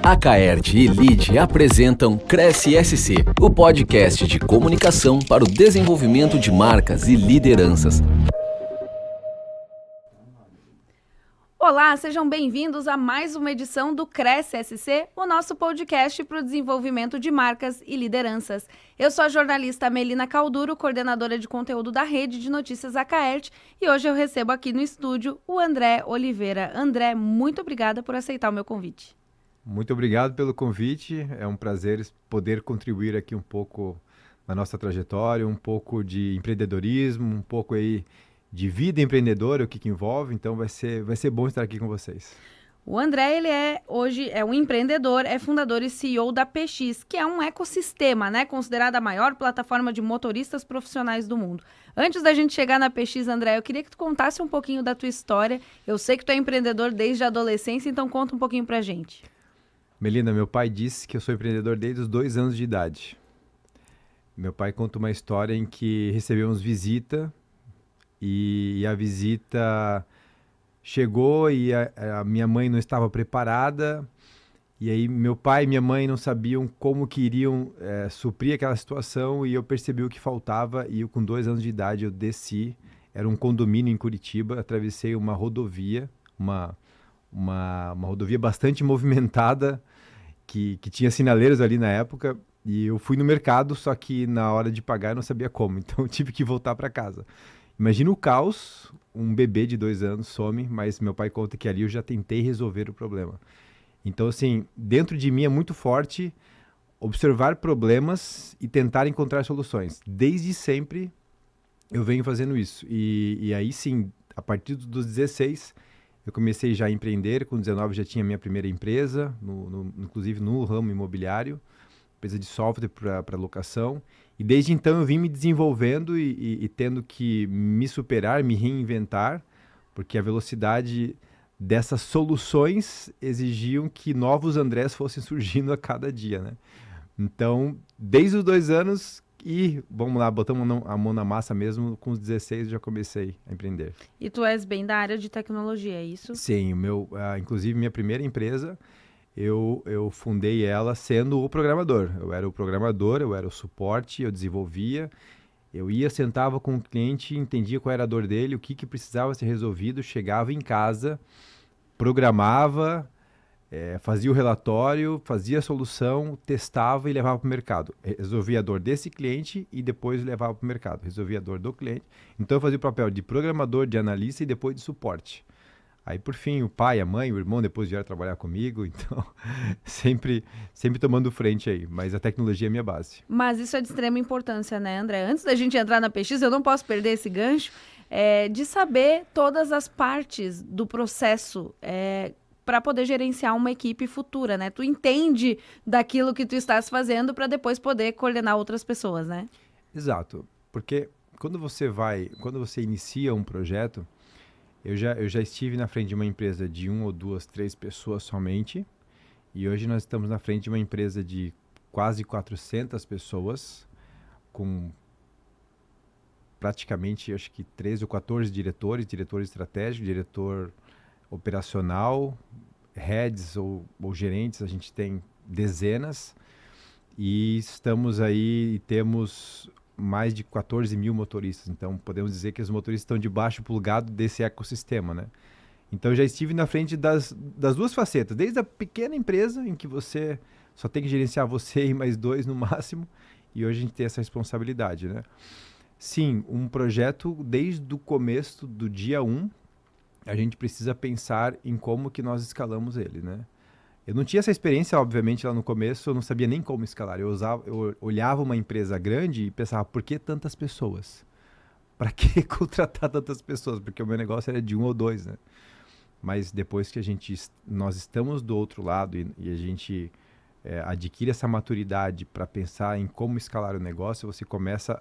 A Caerte e Lide apresentam Cresce SC, o podcast de comunicação para o desenvolvimento de marcas e lideranças. Olá, sejam bem-vindos a mais uma edição do Cresce SC, o nosso podcast para o desenvolvimento de marcas e lideranças. Eu sou a jornalista Melina Calduro, coordenadora de conteúdo da Rede de Notícias A Caerte, e hoje eu recebo aqui no estúdio o André Oliveira. André, muito obrigada por aceitar o meu convite. Muito obrigado pelo convite, é um prazer poder contribuir aqui um pouco na nossa trajetória, um pouco de empreendedorismo, um pouco aí de vida empreendedora, o que envolve, então vai ser bom estar aqui com vocês. O André, hoje um empreendedor, é fundador e CEO da PX, que é um ecossistema, né, considerada a maior plataforma de motoristas profissionais do mundo. Antes da gente chegar na PX, André, eu queria que tu contasse um pouquinho da tua história. Eu sei que tu é empreendedor desde a adolescência, então conta um pouquinho pra gente. Melina, meu pai disse que eu sou empreendedor desde os 2 anos de idade. Meu pai conta uma história em que recebemos visita e a visita chegou e a minha mãe não estava preparada, e aí meu pai e minha mãe não sabiam como que iriam suprir aquela situação, e eu percebi o que faltava, e eu, com 2 anos de idade eu desci, era um condomínio em Curitiba, atravessei uma rodovia, uma rodovia bastante movimentada, que tinha sinaleiros ali na época, e eu fui no mercado, só que na hora de pagar eu não sabia como, então eu tive que voltar para casa. Imagina o caos, um bebê de 2 anos some, mas meu pai conta que ali eu já tentei resolver o problema. Então, assim, dentro de mim é muito forte observar problemas e tentar encontrar soluções. Desde sempre eu venho fazendo isso. E aí sim, a partir dos 16, eu comecei já a empreender. Com 19 já tinha minha primeira empresa, inclusive no ramo imobiliário, empresa de software para locação. E desde então eu vim me desenvolvendo e tendo que me superar, me reinventar, porque a velocidade dessas soluções exigiam que novos Andrés fossem surgindo a cada dia, né? Então, desde os 2 anos, e vamos lá, botamos a mão na massa mesmo, com os 16 eu já comecei a empreender. E tu és bem da área de tecnologia, é isso? Sim, inclusive minha primeira empresa, eu fundei ela sendo o programador. Eu era o programador, eu era o suporte, eu desenvolvia, eu ia, sentava com o cliente, entendia qual era a dor dele, o que precisava ser resolvido, chegava em casa, programava, fazia o relatório, fazia a solução, testava e levava para o mercado. Resolvia a dor desse cliente e depois levava para o mercado. Resolvia a dor do cliente. Então eu fazia o papel de programador, de analista e depois de suporte. Aí, por fim, o pai, a mãe, o irmão depois vieram trabalhar comigo, então sempre tomando frente aí, mas a tecnologia é a minha base. Mas isso é de extrema importância, né, André? Antes da gente entrar na PX, eu não posso perder esse gancho, de saber todas as partes do processo para poder gerenciar uma equipe futura, né? Tu entende daquilo que tu estás fazendo para depois poder coordenar outras pessoas, né? Exato, porque quando você inicia um projeto, eu já estive na frente de uma empresa de 1 ou 2, 3 pessoas somente, e hoje nós estamos na frente de uma empresa de quase 400 pessoas, com praticamente, acho que 13 ou 14 diretores, diretor estratégico, diretor operacional, heads ou gerentes, a gente tem dezenas, e estamos aí, temos mais de 14 mil motoristas, então podemos dizer que os motoristas estão debaixo plugado desse ecossistema, né? Então eu já estive na frente das 2 facetas, desde a pequena empresa, em que você só tem que gerenciar você e mais 2 no máximo, e hoje a gente tem essa responsabilidade, né? Sim, um projeto, desde o começo do dia 1, a gente precisa pensar em como que nós escalamos ele, né? Eu não tinha essa experiência, obviamente, lá no começo, eu não sabia nem como escalar. Eu olhava uma empresa grande e pensava, por que tantas pessoas? Para que contratar tantas pessoas? Porque o meu negócio era de 1 ou 2, né? Mas depois que nós estamos do outro lado e a gente adquire essa maturidade para pensar em como escalar o negócio, você começa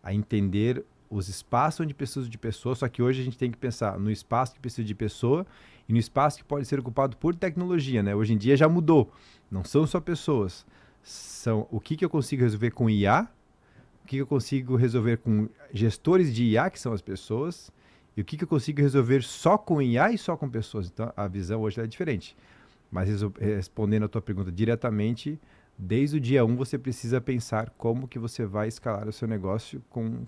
a entender os espaços onde precisa de pessoa, só que hoje a gente tem que pensar no espaço que precisa de pessoa e no espaço que pode ser ocupado por tecnologia, né? Hoje em dia já mudou, não são só pessoas, são o que eu consigo resolver com IA, o que eu consigo resolver com gestores de IA, que são as pessoas, e o que eu consigo resolver só com IA e só com pessoas. Então a visão hoje é diferente. Mas respondendo a tua pergunta diretamente, desde o dia 1 você precisa pensar como que você vai escalar o seu negócio com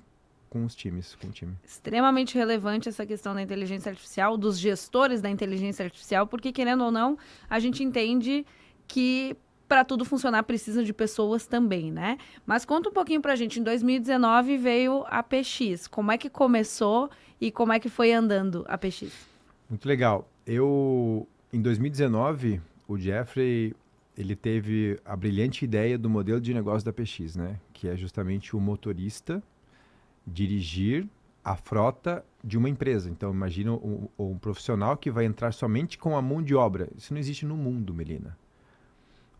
os times, com o time. Extremamente relevante essa questão da inteligência artificial, dos gestores da inteligência artificial, porque, querendo ou não, a gente entende que para tudo funcionar precisa de pessoas também, né? Mas conta um pouquinho pra gente, em 2019 veio a PX, como é que começou e como é que foi andando a PX? Muito legal. Em 2019, o Jeffrey, ele teve a brilhante ideia do modelo de negócio da PX, né? Que é justamente o motorista dirigir a frota de uma empresa. Então, imagina um profissional que vai entrar somente com a mão de obra. Isso não existe no mundo, Melina.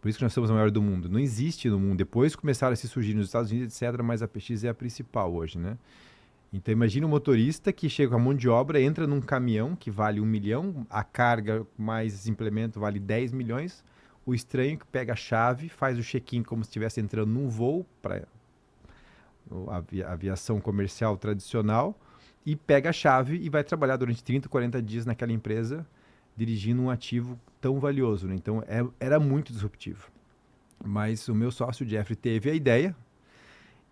Por isso que nós somos a maior do mundo. Não existe no mundo. Depois começaram a se surgir nos Estados Unidos, etc., mas a PX é a principal hoje, né? Então, imagina um motorista que chega com a mão de obra, entra num caminhão que vale 1 milhão, a carga mais implemento vale 10 milhões, o estranho que pega a chave, faz o check-in como se estivesse entrando num voo para a aviação comercial tradicional e pega a chave e vai trabalhar durante 30, 40 dias naquela empresa dirigindo um ativo tão valioso, né? Então, era muito disruptivo. Mas o meu sócio, Jeffrey, teve a ideia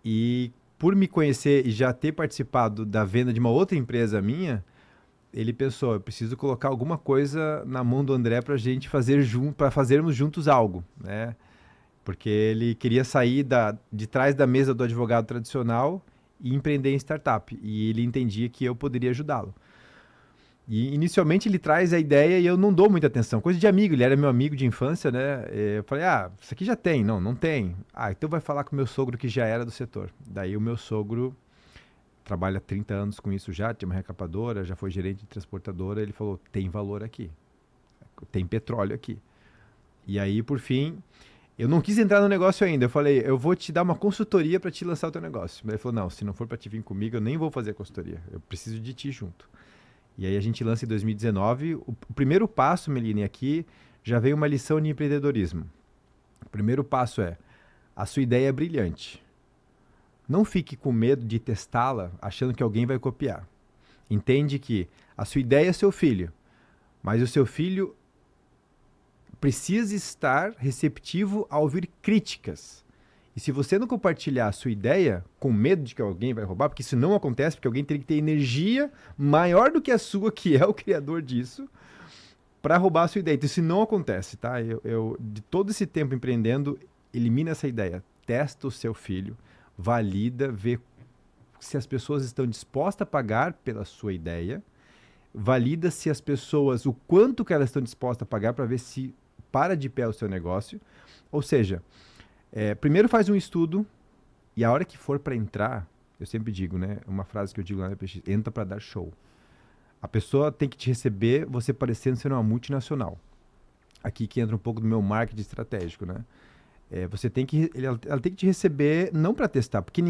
e por me conhecer e já ter participado da venda de uma outra empresa minha, ele pensou, eu preciso colocar alguma coisa na mão do André para a gente fazer para fazermos juntos algo, né? Porque ele queria sair de trás da mesa do advogado tradicional e empreender em startup. E ele entendia que eu poderia ajudá-lo. E inicialmente ele traz a ideia e eu não dou muita atenção. Coisa de amigo, ele era meu amigo de infância, né? Eu falei, isso aqui já tem. Não tem. Então vai falar com o meu sogro que já era do setor. Daí o meu sogro trabalha 30 anos com isso já, tem uma recapadora, já foi gerente de transportadora. Ele falou, tem valor aqui. Tem petróleo aqui. E aí, por fim, eu não quis entrar no negócio ainda. Eu falei, eu vou te dar uma consultoria para te lançar o teu negócio. Mas ele falou, não, se não for para te vir comigo, eu nem vou fazer a consultoria. Eu preciso de ti junto. E aí a gente lança em 2019. O primeiro passo, Meline, aqui já veio uma lição de empreendedorismo. O primeiro passo é, a sua ideia é brilhante. Não fique com medo de testá-la achando que alguém vai copiar. Entende que a sua ideia é seu filho, mas o seu filho precisa estar receptivo a ouvir críticas. E se você não compartilhar a sua ideia com medo de que alguém vai roubar, porque isso não acontece, porque alguém tem que ter energia maior do que a sua, que é o criador disso, para roubar a sua ideia. Então isso não acontece, tá? Eu de todo esse tempo empreendendo, elimina essa ideia. Testa o seu filho, valida, vê se as pessoas estão dispostas a pagar pela sua ideia, valida se as pessoas, o quanto que elas estão dispostas a pagar para ver se para de pé o seu negócio. Ou seja, primeiro faz um estudo e a hora que for para entrar, eu sempre digo, né? Uma frase que eu digo lá na PX, entra para dar show. A pessoa tem que te receber você parecendo ser uma multinacional. Aqui que entra um pouco do meu marketing estratégico, né? Ela tem que te receber não para testar, porque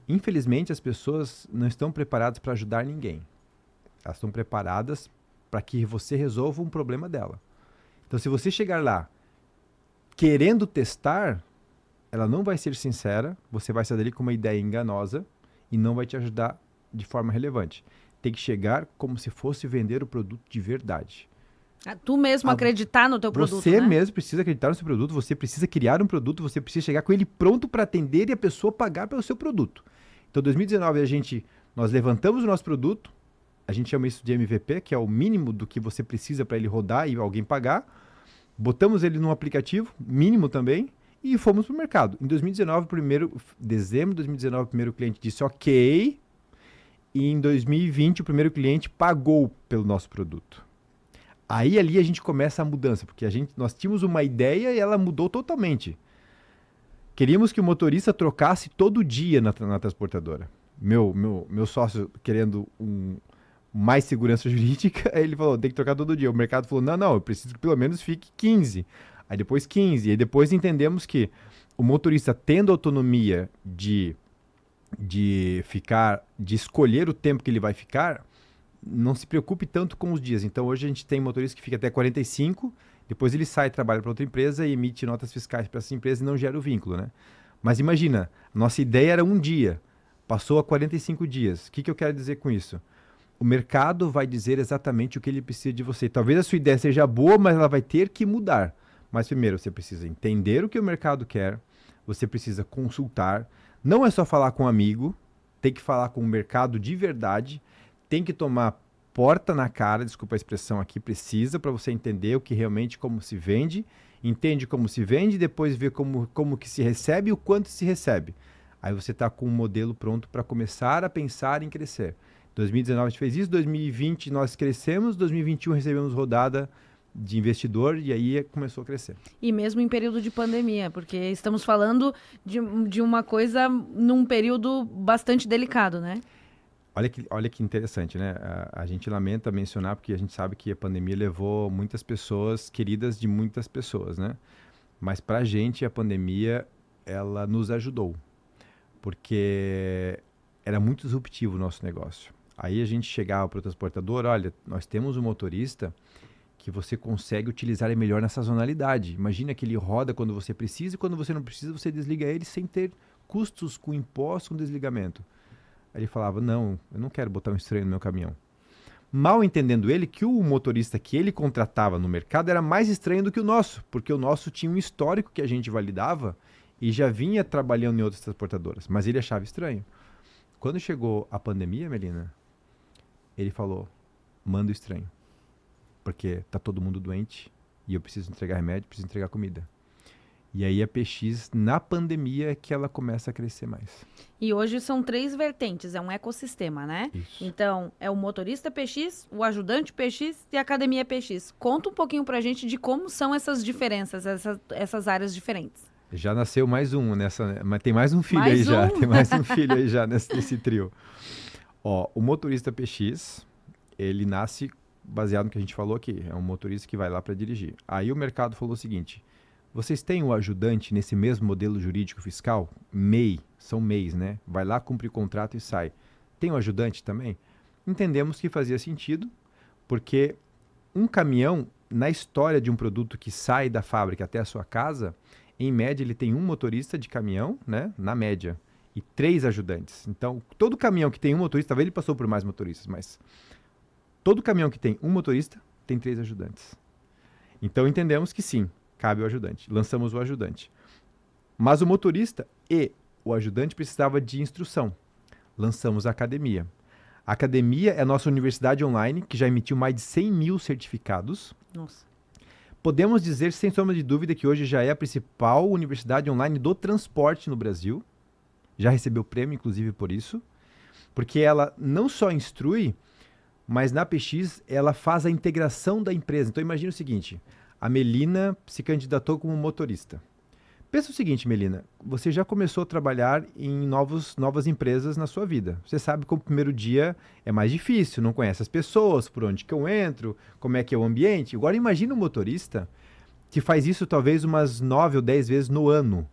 infelizmente as pessoas não estão preparadas para ajudar ninguém. Elas estão preparadas para que você resolva um problema dela. Então, se você chegar lá querendo testar, ela não vai ser sincera, você vai sair dali com uma ideia enganosa e não vai te ajudar de forma relevante. Tem que chegar como se fosse vender o produto de verdade. Tu mesmo acreditar no teu produto, Você né? mesmo precisa acreditar no seu produto, você precisa criar um produto, você precisa chegar com ele pronto para atender e a pessoa pagar pelo seu produto. Então, em 2019, nós levantamos o nosso produto, a gente chama isso de MVP, que é o mínimo do que você precisa para ele rodar e alguém pagar. Botamos ele num aplicativo, mínimo também, e fomos para o mercado. Em 2019, dezembro de 2019, o primeiro cliente disse ok, e em 2020 o primeiro cliente pagou pelo nosso produto. Aí ali a gente começa a mudança, porque nós tínhamos uma ideia e ela mudou totalmente. Queríamos que o motorista trocasse todo dia na transportadora. Meu sócio querendo mais segurança jurídica, aí ele falou, tem que trocar todo dia. O mercado falou, não, eu preciso que pelo menos fique 15. Aí depois 15. E depois entendemos que o motorista tendo autonomia de escolher o tempo que ele vai ficar, não se preocupe tanto com os dias. Então hoje a gente tem motorista que fica até 45, depois ele sai, trabalha para outra empresa e emite notas fiscais para essa empresa e não gera o vínculo, né? Mas imagina, nossa ideia era um dia, passou a 45 dias. O que eu quero dizer com isso? O mercado vai dizer exatamente o que ele precisa de você. Talvez a sua ideia seja boa, mas ela vai ter que mudar. Mas primeiro você precisa entender o que o mercado quer, você precisa consultar. Não é só falar com um amigo, tem que falar com o mercado de verdade, tem que tomar porta na cara, desculpa a expressão aqui, precisa, para você entender o que realmente, como se vende, entende como se vende, depois vê como que se recebe e o quanto se recebe. Aí você está com um modelo pronto para começar a pensar em crescer. 2019 a gente fez isso, 2020 nós crescemos, 2021 recebemos rodada de investidor e aí começou a crescer. E mesmo em período de pandemia, porque estamos falando de uma coisa num período bastante delicado, né? Olha que interessante, né? A gente lamenta mencionar porque a gente sabe que a pandemia levou muitas pessoas queridas de muitas pessoas, né? Mas para a gente a pandemia, ela nos ajudou, porque era muito disruptivo o nosso negócio. Aí a gente chegava para o transportador, olha, nós temos um motorista que você consegue utilizar ele melhor na sazonalidade. Imagina que ele roda quando você precisa e quando você não precisa, você desliga ele sem ter custos com imposto, com desligamento. Aí ele falava, não, eu não quero botar um estranho no meu caminhão. Mal entendendo ele que o motorista que ele contratava no mercado era mais estranho do que o nosso, porque o nosso tinha um histórico que a gente validava e já vinha trabalhando em outras transportadoras, mas ele achava estranho. Quando chegou a pandemia, Melina, ele falou, manda o estranho, porque tá todo mundo doente e eu preciso entregar remédio, preciso entregar comida. E aí a PX, na pandemia, é que ela começa a crescer mais. E hoje são 3 vertentes, é um ecossistema, né? Isso. Então, é o motorista PX, o ajudante PX e a academia PX. Conta um pouquinho pra gente de como são essas diferenças, essas áreas diferentes. Já nasceu mais um nessa, mas tem mais um filho Mais aí já, um? tem mais um filho aí já nesse trio. Ó, o motorista PX, ele nasce baseado no que a gente falou aqui, é um motorista que vai lá para dirigir. Aí o mercado falou o seguinte, vocês têm o ajudante nesse mesmo modelo jurídico fiscal? MEI, são MEIs, né? Vai lá, cumpre o contrato e sai. Tem o ajudante também? Entendemos que fazia sentido, porque um caminhão, na história de um produto que sai da fábrica até a sua casa, em média ele tem um motorista de caminhão, né? Na média, e 3 ajudantes. Então, todo caminhão que tem um motorista, talvez ele passou por mais motoristas, mas todo caminhão que tem um motorista tem 3 ajudantes. Então, entendemos que sim, cabe o ajudante. Lançamos o ajudante. Mas o motorista e o ajudante precisavam de instrução. Lançamos a academia. A academia é a nossa universidade online, que já emitiu mais de 100 mil certificados. Nossa. Podemos dizer, sem sombra de dúvida, que hoje já é a principal universidade online do transporte no Brasil. Já recebeu prêmio, inclusive, por isso. Porque ela não só instrui, mas na PX ela faz a integração da empresa. Então, imagina o seguinte, a Melina se candidatou como motorista. Pensa o seguinte, Melina, você já começou a trabalhar em novas empresas na sua vida. Você sabe que o primeiro dia é mais difícil, não conhece as pessoas, por onde que eu entro, como é que é o ambiente. Agora imagina um motorista que faz isso talvez umas 9 ou 10 vezes no ano.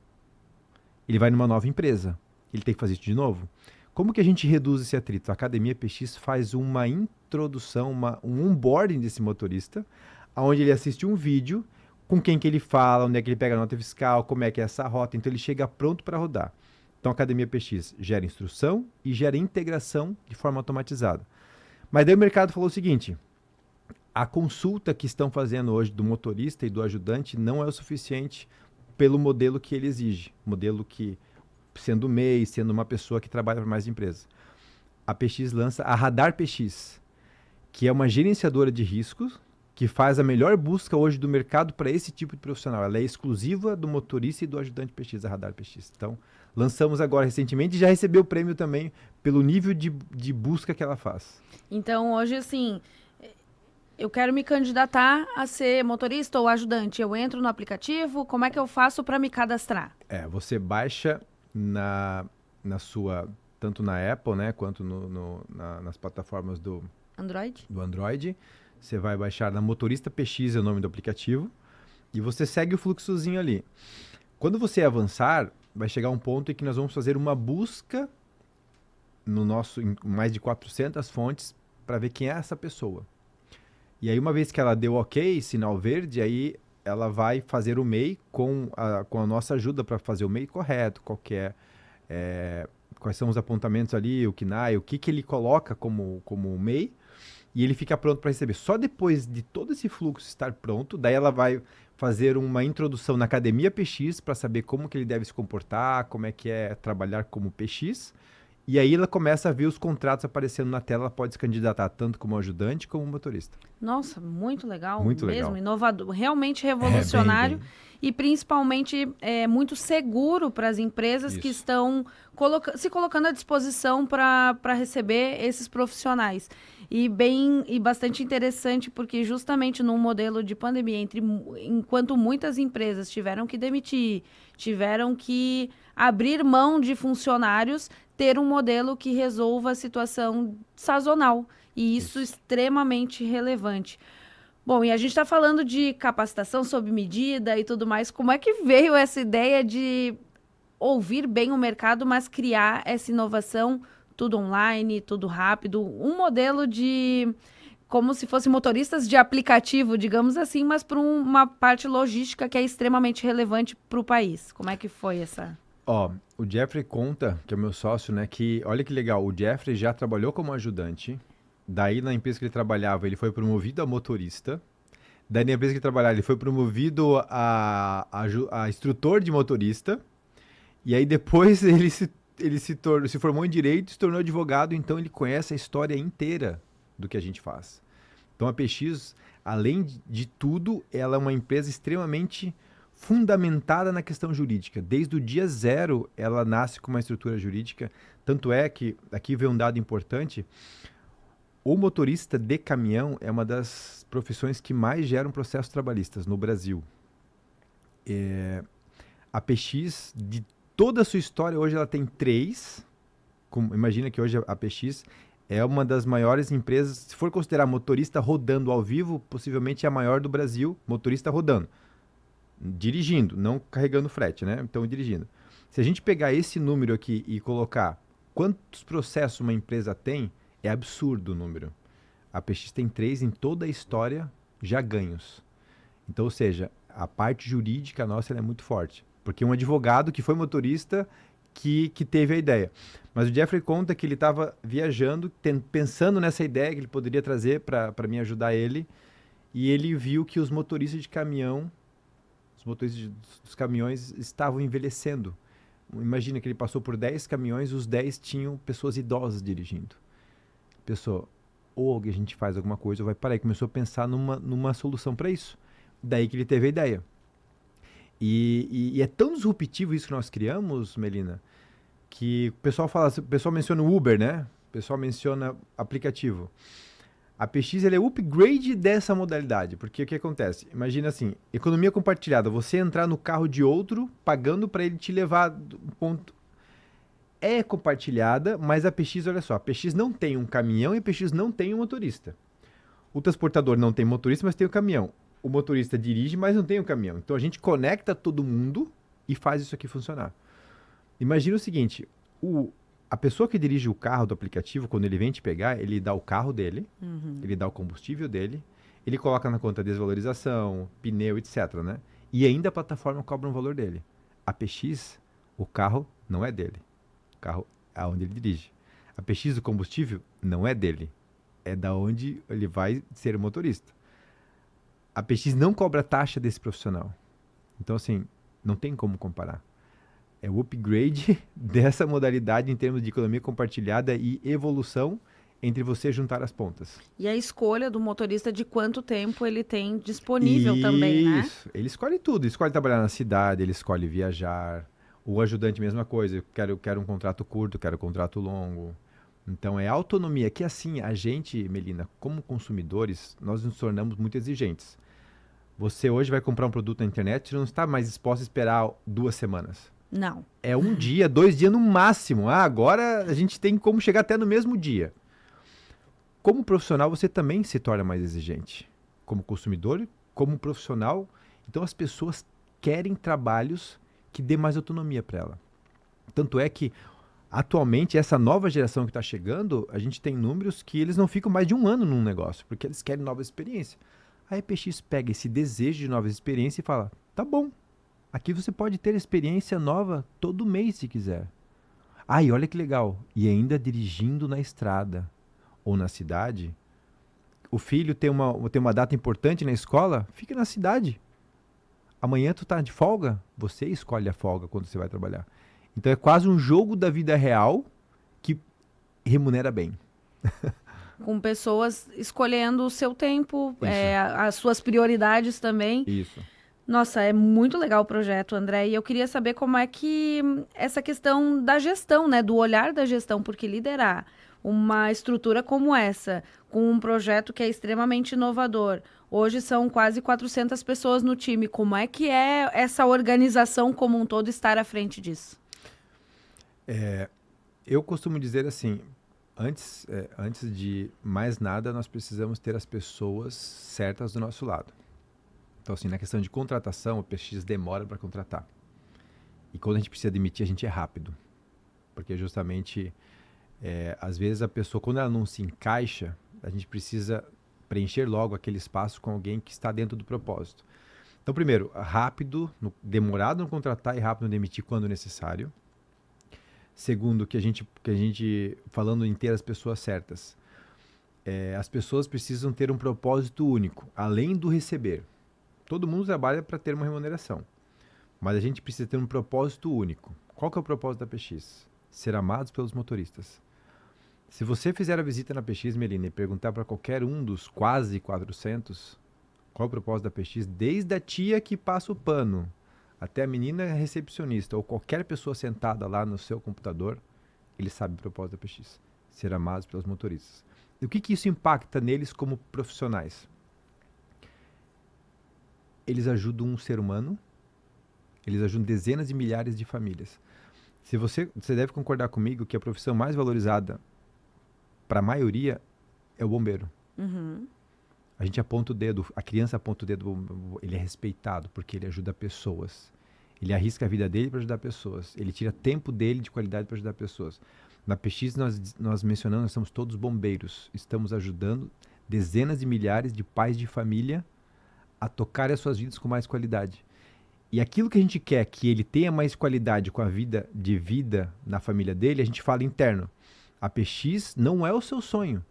Ele vai numa nova empresa, ele tem que fazer isso de novo. Como que a gente reduz esse atrito? A Academia PX faz uma introdução, um onboarding desse motorista, onde ele assiste um vídeo, com quem que ele fala, onde é que ele pega a nota fiscal, como é que é essa rota, então ele chega pronto para rodar. Então a Academia PX gera instrução e gera integração de forma automatizada. Mas daí o mercado falou o seguinte, a consulta que estão fazendo hoje do motorista e do ajudante não é o suficiente pelo modelo que ele exige, modelo que, sendo MEI, sendo uma pessoa que trabalha para mais empresas. A PX lança a Radar PX, que é uma gerenciadora de riscos, que faz a melhor busca hoje do mercado para esse tipo de profissional. Ela é exclusiva do motorista e do ajudante PX, a Radar PX. Então, lançamos agora recentemente e já recebeu o prêmio também pelo nível de busca que ela faz. Então, hoje, assim, eu quero me candidatar a ser motorista ou ajudante. Eu entro no aplicativo, como é que eu faço para me cadastrar? Você baixa na sua, tanto na Apple, né, quanto nas plataformas do Android. Você vai baixar na Motorista PX, é o nome do aplicativo, e você segue o fluxozinho ali. Quando você avançar, vai chegar um ponto em que nós vamos fazer uma busca em mais de 400 fontes para ver quem é essa pessoa. E aí, uma vez que ela deu ok, sinal verde, aí ela vai fazer o MEI com a nossa ajuda para fazer o MEI correto, qualquer quais são os apontamentos ali, o KNAI, o que ele coloca como MEI, e ele fica pronto para receber. Só depois de todo esse fluxo estar pronto, daí ela vai fazer uma introdução na Academia PX para saber como que ele deve se comportar, como é que é trabalhar como PX, e aí ela começa a ver os contratos aparecendo na tela, ela pode se candidatar tanto como ajudante como motorista. Nossa, muito legal. Muito mesmo, legal. Inovador, realmente revolucionário. bem. E principalmente muito seguro para as empresas que Isso. estão se colocando à disposição para receber esses profissionais. E bastante interessante, porque justamente num modelo de pandemia, enquanto muitas empresas tiveram que demitir, tiveram que abrir mão de funcionários, ter um modelo que resolva a situação sazonal. E isso extremamente relevante. Bom, e a gente está falando de capacitação sob medida e tudo mais. Como é que veio essa ideia de ouvir bem o mercado, mas criar essa inovação, tudo online, tudo rápido, um modelo de como se fosse motoristas de aplicativo, digamos assim, mas para uma parte logística que é extremamente relevante para o país. Como é que foi essa? Ó, o Jeffrey conta, que é o meu sócio, né, que olha que legal, o Jeffrey já trabalhou como ajudante. Daí, na empresa que ele trabalhava, ele foi promovido a motorista. Daí, na empresa que ele trabalhava, ele foi promovido a instrutor de motorista. E aí, depois, ele se formou em Direito, se tornou advogado. Então, ele conhece a história inteira do que a gente faz. Então, a PX, além de tudo, ela é uma empresa extremamente fundamentada na questão jurídica. Desde o dia zero, ela nasce com uma estrutura jurídica. Tanto é que, aqui vem um dado importante... O motorista de caminhão é uma das profissões que mais geram processos trabalhistas no Brasil. A PX, de toda a sua história, hoje ela tem 3. Imagina que hoje a PX é uma das maiores empresas, se for considerar motorista rodando ao vivo, possivelmente é a maior do Brasil, motorista rodando. Dirigindo, não carregando frete, né? Então, dirigindo. Se a gente pegar esse número aqui e colocar quantos processos uma empresa tem, é absurdo o número. A PX tem 3 em toda a história já ganhos. Então, ou seja, a parte jurídica nossa ela é muito forte. Porque um advogado que foi motorista que teve a ideia. Mas o Jeffrey conta que ele estava viajando, pensando nessa ideia que ele poderia trazer para mim ajudar ele. E ele viu que os motoristas de caminhão, os motoristas dos caminhões estavam envelhecendo. Imagina que ele passou por 10 caminhões, os 10 tinham pessoas idosas dirigindo. Pessoa, ou a gente faz alguma coisa, ou vai parar. E começou a pensar numa solução para isso. Daí que ele teve a ideia. E é tão disruptivo isso que nós criamos, Melina, que o pessoal menciona o Uber, né? O pessoal menciona aplicativo. A PX ela é o upgrade dessa modalidade, porque o que acontece? Imagina assim, economia compartilhada, você entrar no carro de outro, pagando para ele te levar do ponto... É compartilhada, mas a PX, olha só, a PX não tem um caminhão e a PX não tem um motorista. O transportador não tem motorista, mas tem o caminhão. O motorista dirige, mas não tem o caminhão. Então a gente conecta todo mundo e faz isso aqui funcionar. Imagina o seguinte, a pessoa que dirige o carro do aplicativo, quando ele vem te pegar, ele dá o carro dele, ele dá o combustível dele, ele coloca na conta desvalorização, pneu, etc, né? E ainda a plataforma cobra um valor dele. A PX, o carro não é dele. O carro é onde ele dirige. A PX do combustível não é dele. É da onde ele vai ser motorista. A PX não cobra taxa desse profissional. Então, assim, não tem como comparar. É o upgrade dessa modalidade em termos de economia compartilhada e evolução entre você juntar as pontas. E a escolha do motorista de quanto tempo ele tem disponível também, né? Isso. Ele escolhe tudo. Ele escolhe trabalhar na cidade, ele escolhe viajar. O ajudante, mesma coisa. Eu quero um contrato curto, quero um contrato longo. Então, é autonomia. Que assim, a gente, Melina, como consumidores, nós nos tornamos muito exigentes. Você hoje vai comprar um produto na internet, você não está mais disposto a esperar 2 semanas. Não. É 1 dia, 2 dias no máximo. Agora a gente tem como chegar até no mesmo dia. Como profissional, você também se torna mais exigente. Como consumidor, como profissional. Então, as pessoas querem trabalhos que dê mais autonomia para ela. Tanto é que, atualmente, essa nova geração que está chegando, a gente tem números que eles não ficam mais de 1 ano num negócio, porque eles querem nova experiência. A EPX pega esse desejo de nova experiência e fala, tá bom, aqui você pode ter experiência nova todo mês se quiser. E olha que legal. E ainda dirigindo na estrada ou na cidade, o filho tem uma data importante na escola, fica na cidade. Amanhã tu tá de folga, você escolhe a folga quando você vai trabalhar. Então é quase um jogo da vida real que remunera bem. Com pessoas escolhendo o seu tempo, Isso. as suas prioridades também. Isso. Nossa, é muito legal o projeto, André. E eu queria saber como é que essa questão da gestão, né? Do olhar da gestão, porque liderar uma estrutura como essa, com um projeto que é extremamente inovador. Hoje são quase 400 pessoas no time. Como é que é essa organização como um todo estar à frente disso? Eu costumo dizer assim, antes de mais nada, nós precisamos ter as pessoas certas do nosso lado. Então, assim, na questão de contratação, o PX demora para contratar. E quando a gente precisa demitir, a gente é rápido. Porque justamente, às vezes a pessoa, quando ela não se encaixa, a gente precisa preencher logo aquele espaço com alguém que está dentro do propósito. Então, primeiro, rápido, demorado no contratar e rápido no demitir quando necessário. Segundo, que a gente falando em ter as pessoas certas, as pessoas precisam ter um propósito único, além do receber. Todo mundo trabalha para ter uma remuneração, mas a gente precisa ter um propósito único. Qual que é o propósito da PX? Ser amados pelos motoristas. Se você fizer a visita na PX, Melina, e perguntar para qualquer um dos quase 400 qual é o propósito da PX, desde a tia que passa o pano até a menina recepcionista ou qualquer pessoa sentada lá no seu computador, ele sabe o propósito da PX. Ser amados pelos motoristas. E o que isso impacta neles como profissionais? Eles ajudam um ser humano, eles ajudam dezenas de milhares de famílias. Você deve concordar comigo que a profissão mais valorizada para a maioria é o bombeiro. Uhum. A gente aponta o dedo, a criança aponta o dedo, ele é respeitado porque ele ajuda pessoas. Ele arrisca a vida dele para ajudar pessoas. Ele tira tempo dele de qualidade para ajudar pessoas. Na PX nós mencionamos, nós somos todos bombeiros. Estamos ajudando dezenas de milhares de pais de família a tocar as suas vidas com mais qualidade. E aquilo que a gente quer que ele tenha mais qualidade com a vida na família dele, a gente fala interno. A PX não é o seu sonho.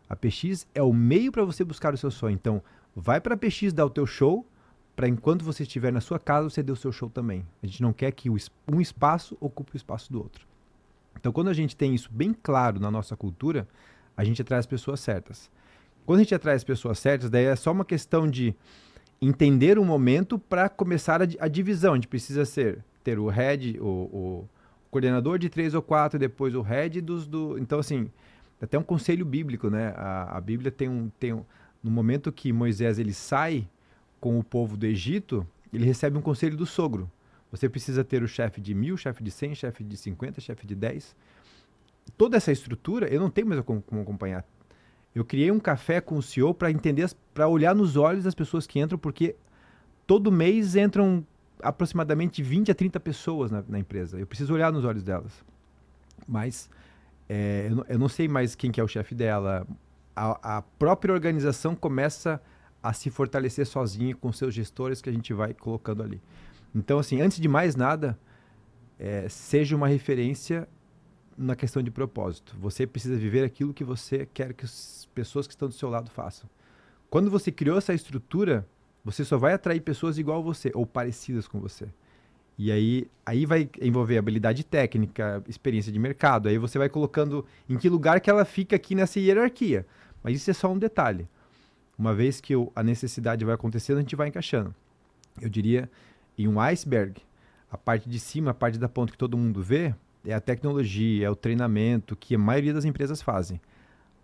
A PX é o meio para você buscar o seu sonho. Então, vai para a PX dar o teu show, para enquanto você estiver na sua casa, você dê o seu show também. A gente não quer que um espaço ocupe o espaço do outro. Então, quando a gente tem isso bem claro na nossa cultura, a gente atrai as pessoas certas. Quando a gente atrai as pessoas certas, daí é só uma questão de entender o momento para começar a divisão. A gente precisa ter o head, o coordenador de 3 ou 4, depois o head Então, assim, até um conselho bíblico, né? A Bíblia tem no momento que Moisés ele sai com o povo do Egito, ele recebe um conselho do sogro. Você precisa ter o chefe de 1000, chefe de 100, chefe de 50, chefe de 10. Toda essa estrutura, eu não tenho mais como acompanhar. Eu criei um café com o CEO para entender, para olhar nos olhos das pessoas que entram, porque todo mês entram aproximadamente 20 a 30 pessoas na empresa. Eu preciso olhar nos olhos delas. Mas eu não sei mais quem que é o chefe dela. A própria organização começa a se fortalecer sozinha com seus gestores que a gente vai colocando ali. Então, assim, antes de mais nada, seja uma referência na questão de propósito. Você precisa viver aquilo que você quer que as pessoas que estão do seu lado façam. Quando você criou essa estrutura, você só vai atrair pessoas igual a você ou parecidas com você. E aí vai envolver habilidade técnica, experiência de mercado. Aí você vai colocando em que lugar que ela fica aqui nessa hierarquia. Mas isso é só um detalhe. Uma vez que a necessidade vai acontecendo, a gente vai encaixando. Eu diria, em um iceberg, a parte de cima, a parte da ponta que todo mundo vê, é a tecnologia, é o treinamento que a maioria das empresas fazem.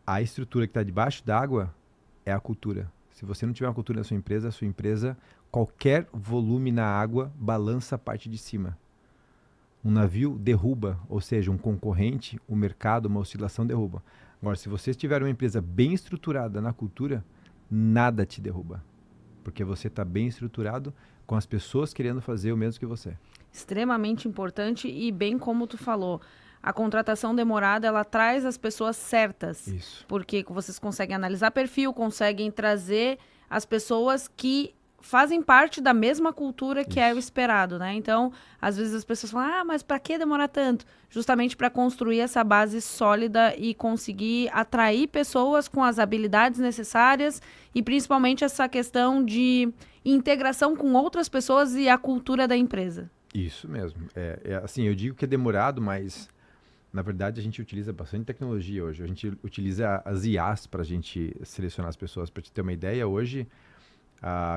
A estrutura que está debaixo d'água é a cultura. Se você não tiver uma cultura na sua empresa, qualquer volume na água balança a parte de cima. Um navio derruba, ou seja, um concorrente, o mercado, uma oscilação derruba. Agora, se você tiver uma empresa bem estruturada na cultura, nada te derruba. Porque você está bem estruturado com as pessoas querendo fazer o mesmo que você. Extremamente importante e bem como tu falou, a contratação demorada, ela traz as pessoas certas. Isso. Porque vocês conseguem analisar perfil, conseguem trazer as pessoas que fazem parte da mesma cultura que é o esperado, né? Então, às vezes as pessoas falam, mas para que demorar tanto? Justamente para construir essa base sólida e conseguir atrair pessoas com as habilidades necessárias e principalmente essa questão de integração com outras pessoas e a cultura da empresa. Isso mesmo. Assim, eu digo que é demorado, mas na verdade a gente utiliza bastante tecnologia hoje. A gente utiliza as IAs para a gente selecionar as pessoas. Para te ter uma ideia, hoje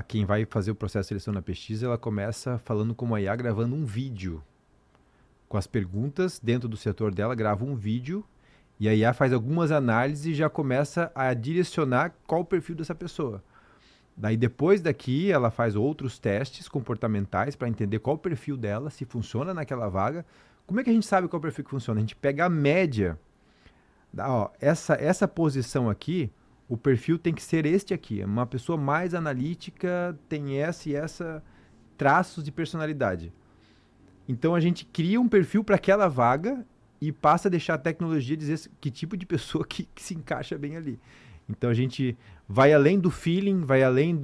quem vai fazer o processo de seleção na PX, ela começa falando com a IA, gravando um vídeo com as perguntas dentro do setor dela, grava um vídeo e a IA faz algumas análises e já começa a direcionar qual o perfil dessa pessoa. Daí depois daqui ela faz outros testes comportamentais para entender qual o perfil dela, se funciona naquela vaga. Como é que a gente sabe qual o perfil que funciona? A gente pega a média. Essa posição aqui, o perfil tem que ser este aqui. É uma pessoa mais analítica, tem essa e essa traços de personalidade. Então a gente cria um perfil para aquela vaga e passa a deixar a tecnologia dizer que tipo de pessoa que se encaixa bem ali. Então a gente vai além do feeling, vai além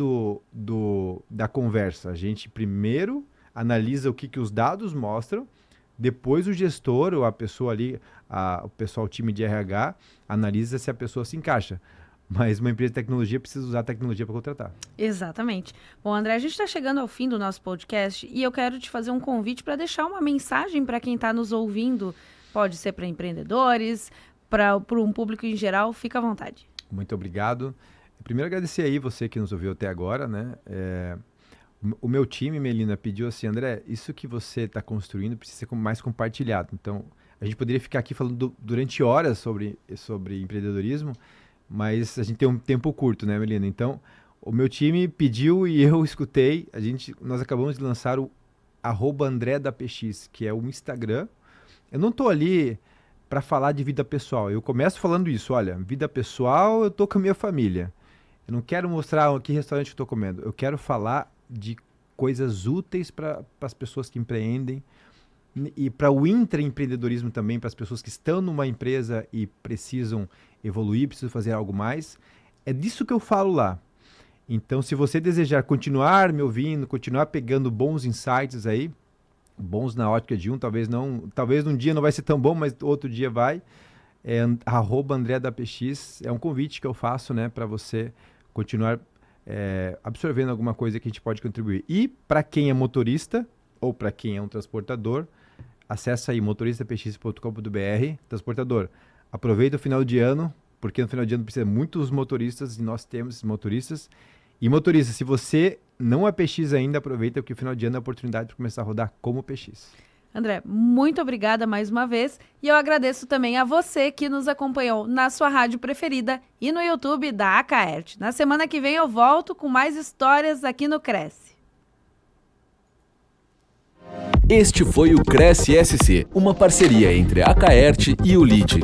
da conversa. A gente primeiro analisa o que os dados mostram, depois o gestor ou a pessoa ali, o pessoal, o time de RH, analisa se a pessoa se encaixa. Mas uma empresa de tecnologia precisa usar a tecnologia para contratar. Exatamente. Bom, André, a gente está chegando ao fim do nosso podcast e eu quero te fazer um convite para deixar uma mensagem para quem está nos ouvindo. Pode ser para empreendedores, para um público em geral. Fica à vontade. Muito obrigado. Primeiro, agradecer aí você que nos ouviu até agora, né? O meu time, Melina, pediu assim, André, isso que você está construindo precisa ser mais compartilhado. Então, a gente poderia ficar aqui falando durante horas sobre empreendedorismo, mas a gente tem um tempo curto, né, Melina? Então, o meu time pediu e eu escutei. Nós acabamos de lançar o @AndréDaPX, que é o Instagram. Eu não estou ali para falar de vida pessoal. Eu começo falando isso, olha, vida pessoal, eu estou com a minha família. Eu não quero mostrar que restaurante eu estou comendo. Eu quero falar de coisas úteis para as pessoas que empreendem e para o intraempreendedorismo também, para as pessoas que estão numa empresa e precisam evoluir, precisam fazer algo mais. É disso que eu falo lá. Então, se você desejar continuar me ouvindo, continuar pegando bons insights aí, bons na ótica de talvez num dia não vai ser tão bom, mas outro dia vai, @AndréDaPX, é um convite que eu faço, né, para você continuar absorvendo alguma coisa que a gente pode contribuir. E para quem é motorista ou para quem é um transportador, acessa aí motoristapx.com.br, transportador. Aproveita o final de ano, porque no final de ano precisa de muitos motoristas e nós temos motoristas. E motorista, se você não é PX ainda, aproveita porque o final de ano é a oportunidade para começar a rodar como PX. André, muito obrigada mais uma vez e eu agradeço também a você que nos acompanhou na sua rádio preferida e no YouTube da Acaerte. Na semana que vem eu volto com mais histórias aqui no Cresce. Este foi o Cresce SC, uma parceria entre a Acaerte e o LID.